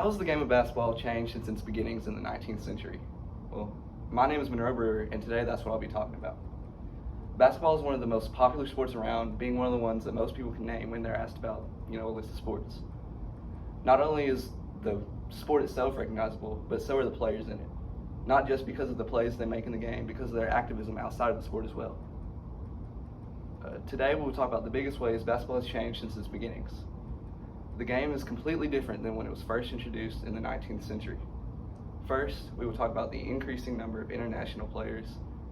How has the game of basketball changed since its beginnings in the 19th century? Well, my name is Monroe Brewer, and today that's what I'll be talking about. Basketball is one of the most popular sports around, being one of the ones that most people can name when they're asked about, a list of sports. Not only is the sport itself recognizable, but so are the players in it. Not just because of the plays they make in the game, because of their activism outside of the sport as well. Today we'll talk about the biggest ways basketball has changed since its beginnings. The game is completely different than when it was first introduced in the 19th century. First, we will talk about the increasing number of international players.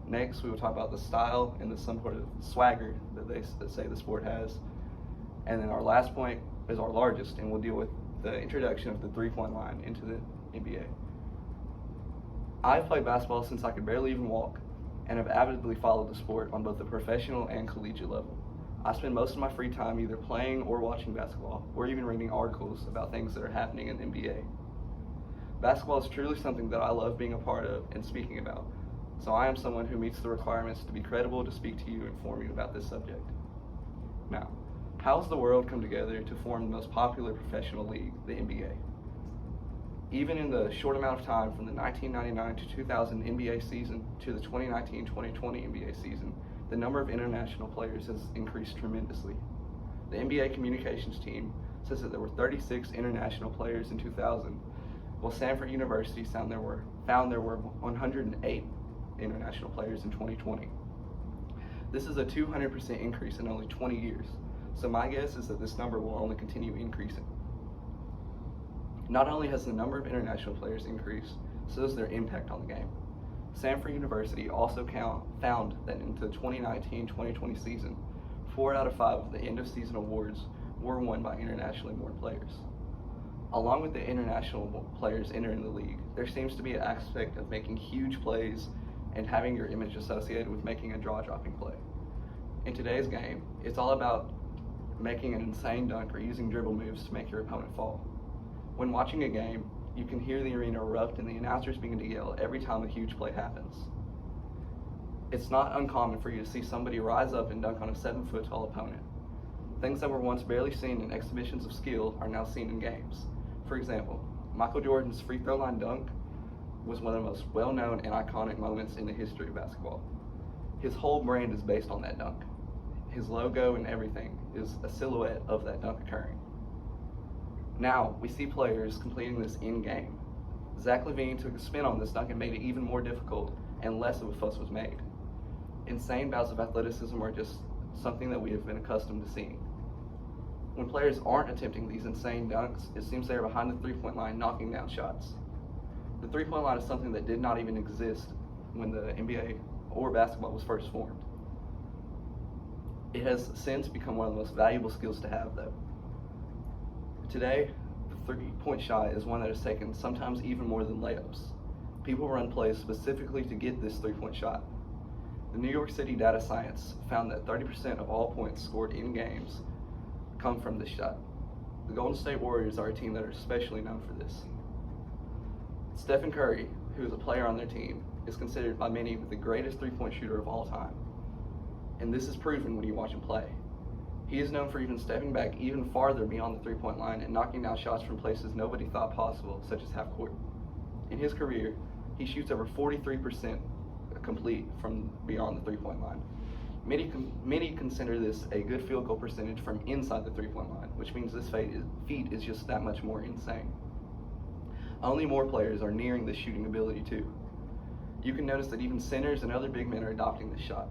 Next, we will talk about the style and the somewhat of swagger that say the sport has. And then our last point is our largest, and we'll deal with the introduction of the three-point line into the NBA. I've played basketball since I could barely even walk, and have avidly followed the sport on both the professional and collegiate level. I spend most of my free time either playing or watching basketball, or even reading articles about things that are happening in the NBA. Basketball is truly something that I love being a part of and speaking about, so I am someone who meets the requirements to be credible to speak to you and inform you about this subject. Now, how has the world come together to form the most popular professional league, the NBA? Even in the short amount of time from the 1999 to 2000 NBA season to the 2019-2020 NBA season, the number of international players has increased tremendously. The NBA communications team says that there were 36 international players in 2000, while Stanford University found there were 108 international players in 2020. This is a 200% increase in only 20 years, so my guess is that this number will only continue increasing. Not only has the number of international players increased, so has their impact on the game. Stanford University also found that in the 2019-2020 season, 4 out of 5 of the end-of-season awards were won by internationally born players. Along with the international players entering the league, there seems to be an aspect of making huge plays and having your image associated with making a jaw-dropping play. In today's game, it's all about making an insane dunk or using dribble moves to make your opponent fall. When watching a game, you can hear the arena erupt and the announcers begin to yell every time a huge play happens. It's not uncommon for you to see somebody rise up and dunk on a 7-foot tall opponent. Things that were once barely seen in exhibitions of skill are now seen in games. For example, Michael Jordan's free throw line dunk was one of the most well-known and iconic moments in the history of basketball. His whole brand is based on that dunk. His logo and everything is a silhouette of that dunk occurring. Now, we see players completing this in-game. Zach LaVine took a spin on this dunk and made it even more difficult, and less of a fuss was made. Insane bouts of athleticism are just something that we have been accustomed to seeing. When players aren't attempting these insane dunks, it seems they are behind the three-point line knocking down shots. The three-point line is something that did not even exist when the NBA or basketball was first formed. It has since become one of the most valuable skills to have, though. Today, the three-point shot is one that is taken sometimes even more than layups. People run plays specifically to get this three-point shot. The New York City data science found that 30% of all points scored in games come from this shot. The Golden State Warriors are a team that are especially known for this. Stephen Curry, who is a player on their team, is considered by many the greatest three-point shooter of all time. And this is proven when you watch him play. He is known for even stepping back even farther beyond the three-point line and knocking down shots from places nobody thought possible, such as half court. In his career, he shoots over 43% complete from beyond the three-point line. Many consider this a good field goal percentage from inside the three-point line, which means this feat is just that much more insane. Only more players are nearing this shooting ability too. You can notice that even centers and other big men are adopting this shot.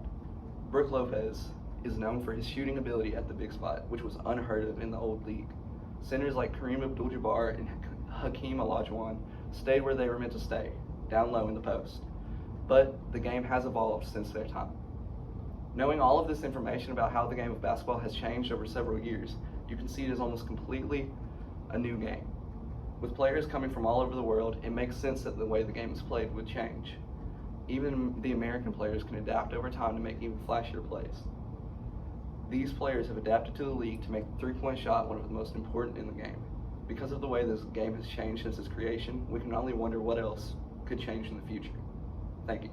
Brook Lopez is known for his shooting ability at the big spot, which was unheard of in the old league. Centers like Kareem Abdul-Jabbar and Hakeem Olajuwon stayed where they were meant to stay, down low in the post. But the game has evolved since their time. Knowing all of this information about how the game of basketball has changed over several years, you can see it is almost completely a new game. With players coming from all over the world, it makes sense that the way the game is played would change. Even the American players can adapt over time to make even flashier plays. These players have adapted to the league to make the three-point shot one of the most important in the game. Because of the way this game has changed since its creation, we can only wonder what else could change in the future. Thank you.